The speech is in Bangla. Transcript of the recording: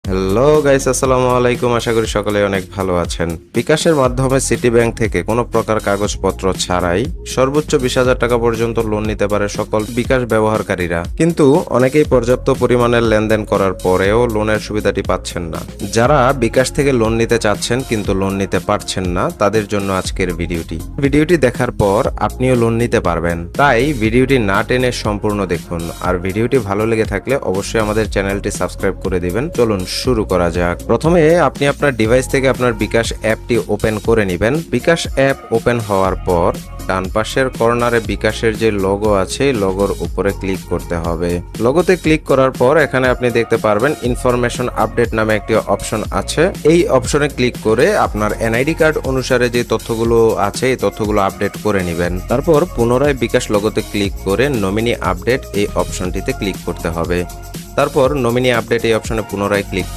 হ্যালো গাইস, আসসালামু আলাইকুম। আশা করি সকলে অনেক ভালো আছেন। বিকাশের মাধ্যমে সিটি ব্যাংক থেকে কোনো প্রকার কাগজপত্র ছাড়াই সর্বোচ্চ 20,000 টাকা পর্যন্ত লোন নিতে পারে সকল বিকাশ ব্যবহারকারীরা। কিন্তু অনেকেই পর্যাপ্ত পরিমাণের লেনদেন করার পরেও লোনের সুবিধাটি পাচ্ছেন না। যারা বিকাশ থেকে লোন নিতে চাচ্ছেন কিন্তু লোন নিতে পারছেন না, তাদের জন্য আজকের ভিডিওটি দেখার পর আপনিও লোন নিতে পারবেন। তাই ভিডিওটি না টেনে সম্পূর্ণ দেখুন। আর ভিডিওটি ভালো লেগে থাকলে অবশ্যই আমাদের চ্যানেলটি সাবস্ক্রাইব করে দিবেন। চলুন শুরু করা যাক। প্রথমে আপনি আপনার ডিভাইস থেকে আপনার বিকাশ অ্যাপটি ওপেন করে নেবেন। বিকাশ অ্যাপ ওপেন হওয়ার পর ডান পাশের কর্নারে বিকাশের যে লোগো আছে, লোগোর উপরে ক্লিক করতে হবে। লোগোতে ক্লিক করার পর এখানে আপনি দেখতে পারবেন ইনফরমেশন আপডেট নামে একটি অপশন আছে। এই অপশনে ক্লিক করে আপনার এনআইডি কার্ড অনুসারে যে তথ্যগুলো আছে এই তথ্যগুলো আপডেট করে নেবেন। তারপর পুনরায় বিকাশ লোগোতে ক্লিক করে নমিনি আপডেট এই অপশনটিতে ক্লিক করতে হবে। তারপর নমিনি আপডেট এই অপশনে পুনরায় ক্লিক